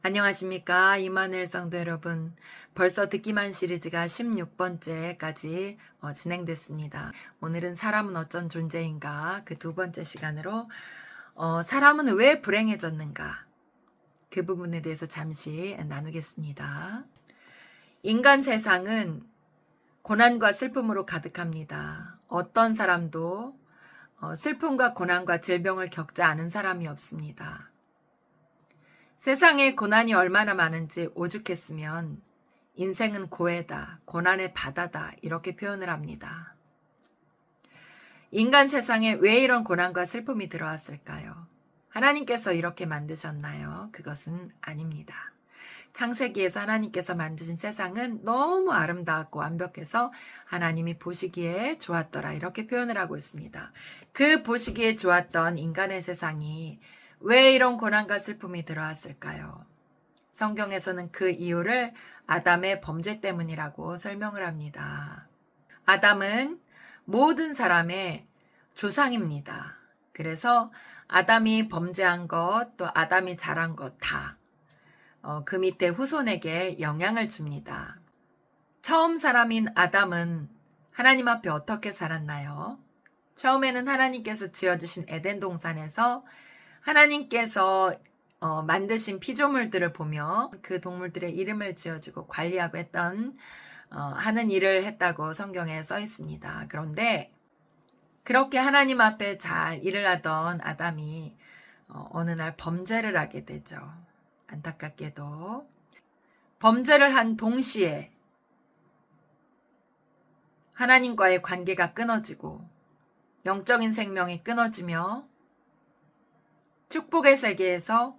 안녕하십니까. 이만일 성도 여러분. 벌써 듣기만 시리즈가 16번째까지 진행됐습니다. 오늘은 사람은 어쩐 존재인가 그 두 번째 시간으로 사람은 왜 불행해졌는가 그 부분에 대해서 잠시 나누겠습니다. 인간 세상은 고난과 슬픔으로 가득합니다. 어떤 사람도 슬픔과 고난과 질병을 겪지 않은 사람이 없습니다. 세상에 고난이 얼마나 많은지 오죽했으면 인생은 고해다, 고난의 바다다 이렇게 표현을 합니다. 인간 세상에 왜 이런 고난과 슬픔이 들어왔을까요? 하나님께서 이렇게 만드셨나요? 그것은 아닙니다. 창세기에서 하나님께서 만드신 세상은 너무 아름다웠고 완벽해서 하나님이 보시기에 좋았더라 이렇게 표현을 하고 있습니다. 그 보시기에 좋았던 인간의 세상이 왜 이런 고난과 슬픔이 들어왔을까요? 성경에서는 그 이유를 아담의 범죄 때문이라고 설명을 합니다. 아담은 모든 사람의 조상입니다. 그래서 아담이 범죄한 것, 또 아담이 잘한 것 다 그 밑에 후손에게 영향을 줍니다. 처음 사람인 아담은 하나님 앞에 어떻게 살았나요? 처음에는 하나님께서 지어주신 에덴 동산에서 하나님께서 만드신 피조물들을 보며 그 동물들의 이름을 지어주고 관리하고 하는 일을 했다고 성경에 써 있습니다. 그런데 그렇게 하나님 앞에 잘 일을 하던 아담이 어느 날 범죄를 하게 되죠. 안타깝게도 범죄를 한 동시에 하나님과의 관계가 끊어지고 영적인 생명이 끊어지며 축복의 세계에서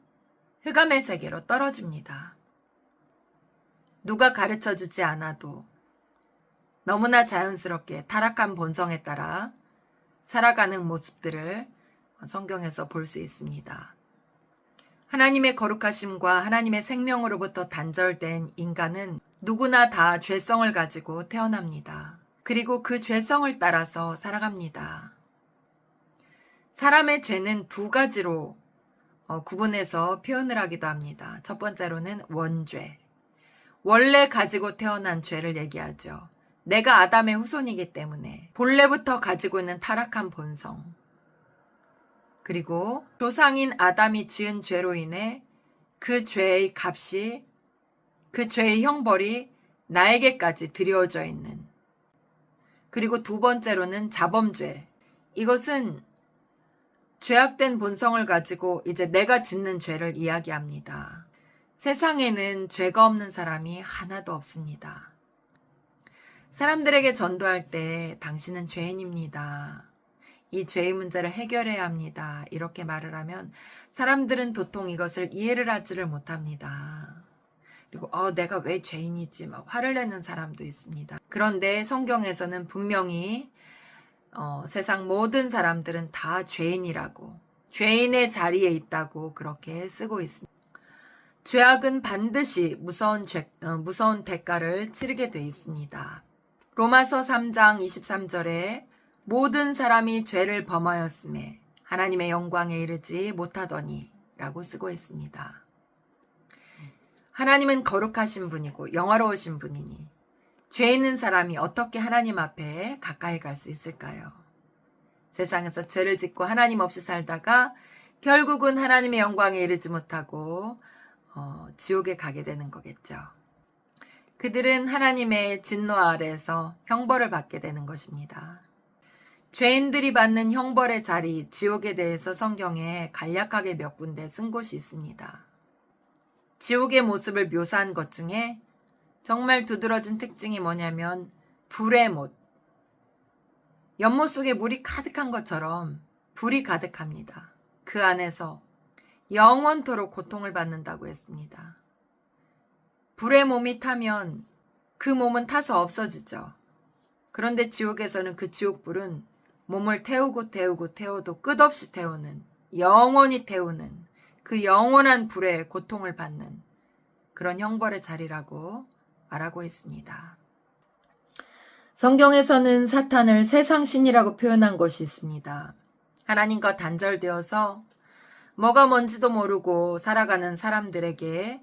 흑암의 세계로 떨어집니다. 누가 가르쳐주지 않아도 너무나 자연스럽게 타락한 본성에 따라 살아가는 모습들을 성경에서 볼 수 있습니다. 하나님의 거룩하심과 하나님의 생명으로부터 단절된 인간은 누구나 다 죄성을 가지고 태어납니다. 그리고 그 죄성을 따라서 살아갑니다. 사람의 죄는 두 가지로 구분해서 표현을 하기도 합니다. 첫 번째로는 원죄. 원래 가지고 태어난 죄를 얘기하죠. 내가 아담의 후손이기 때문에 본래부터 가지고 있는 타락한 본성. 그리고 조상인 아담이 지은 죄로 인해 그 죄의 값이, 그 죄의 형벌이 나에게까지 드려져 있는. 그리고 두 번째로는 자범죄. 이것은 죄악된 본성을 가지고 이제 내가 짓는 죄를 이야기합니다. 세상에는 죄가 없는 사람이 하나도 없습니다. 사람들에게 전도할 때 당신은 죄인입니다. 이 죄의 문제를 해결해야 합니다. 이렇게 말을 하면 사람들은 도통 이것을 이해를 하지를 못합니다. 그리고 내가 왜 죄인이지 막 화를 내는 사람도 있습니다. 그런데 성경에서는 분명히 세상 모든 사람들은 다 죄인이라고, 죄인의 자리에 있다고 그렇게 쓰고 있습니다. 죄악은 반드시 무서운 대가를 치르게 돼 있습니다. 로마서 3장 23절에 모든 사람이 죄를 범하였음에 하나님의 영광에 이르지 못하더니 라고 쓰고 있습니다. 하나님은 거룩하신 분이고 영화로우신 분이니 죄 있는 사람이 어떻게 하나님 앞에 가까이 갈 수 있을까요? 세상에서 죄를 짓고 하나님 없이 살다가 결국은 하나님의 영광에 이르지 못하고 지옥에 가게 되는 거겠죠. 그들은 하나님의 진노 아래에서 형벌을 받게 되는 것입니다. 죄인들이 받는 형벌의 자리, 지옥에 대해서 성경에 간략하게 몇 군데 쓴 곳이 있습니다. 지옥의 모습을 묘사한 것 중에 정말 두드러진 특징이 뭐냐면 불의 못. 연못 속에 물이 가득한 것처럼 불이 가득합니다. 그 안에서 영원토록 고통을 받는다고 했습니다. 불의 몸이 타면 그 몸은 타서 없어지죠. 그런데 지옥에서는 그 지옥불은 몸을 태워도 끝없이 태우는, 영원히 태우는 그 영원한 불에 고통을 받는 그런 형벌의 자리라고 말하고 있습니다. 성경에서는 사탄을 세상신이라고 표현한 것이 있습니다. 하나님과 단절되어서 뭐가 뭔지도 모르고 살아가는 사람들에게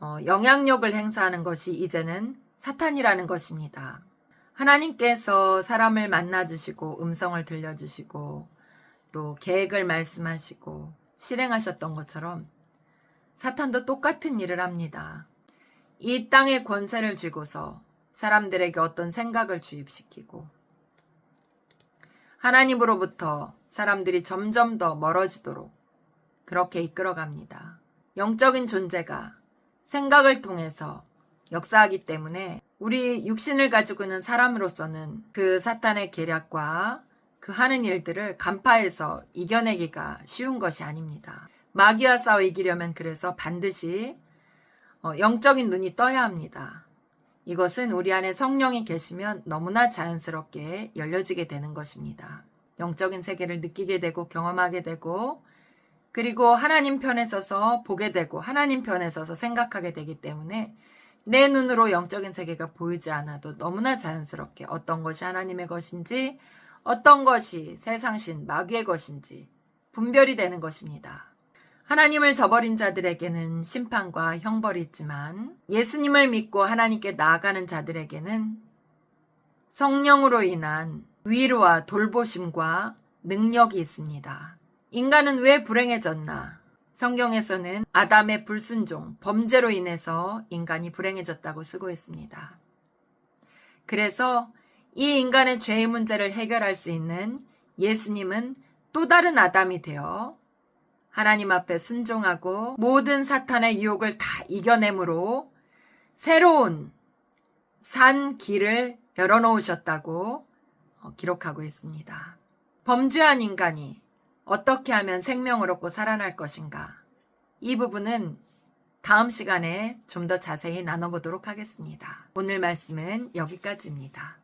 영향력을 행사하는 것이 이제는 사탄이라는 것입니다. 하나님께서 사람을 만나주시고 음성을 들려주시고 또 계획을 말씀하시고 실행하셨던 것처럼 사탄도 똑같은 일을 합니다. 이 땅의 권세를 쥐고서 사람들에게 어떤 생각을 주입시키고 하나님으로부터 사람들이 점점 더 멀어지도록 그렇게 이끌어갑니다. 영적인 존재가 생각을 통해서 역사하기 때문에 우리 육신을 가지고 있는 사람으로서는 그 사탄의 계략과 그 하는 일들을 간파해서 이겨내기가 쉬운 것이 아닙니다. 마귀와 싸워 이기려면 그래서 반드시 영적인 눈이 떠야 합니다. 이것은 우리 안에 성령이 계시면 너무나 자연스럽게 열려지게 되는 것입니다. 영적인 세계를 느끼게 되고 경험하게 되고 그리고 하나님 편에 서서 보게 되고 하나님 편에 서서 생각하게 되기 때문에 내 눈으로 영적인 세계가 보이지 않아도 너무나 자연스럽게 어떤 것이 하나님의 것인지 어떤 것이 세상신 마귀의 것인지 분별이 되는 것입니다. 하나님을 저버린 자들에게는 심판과 형벌이 있지만 예수님을 믿고 하나님께 나아가는 자들에게는 성령으로 인한 위로와 돌보심과 능력이 있습니다. 인간은 왜 불행해졌나? 성경에서는 아담의 불순종, 범죄로 인해서 인간이 불행해졌다고 쓰고 있습니다. 그래서 이 인간의 죄의 문제를 해결할 수 있는 예수님은 또 다른 아담이 되어 하나님 앞에 순종하고 모든 사탄의 유혹을 다 이겨내므로 새로운 산 길을 열어놓으셨다고 기록하고 있습니다. 범죄한 인간이 어떻게 하면 생명을 얻고 살아날 것인가? 이 부분은 다음 시간에 좀 더 자세히 나눠보도록 하겠습니다. 오늘 말씀은 여기까지입니다.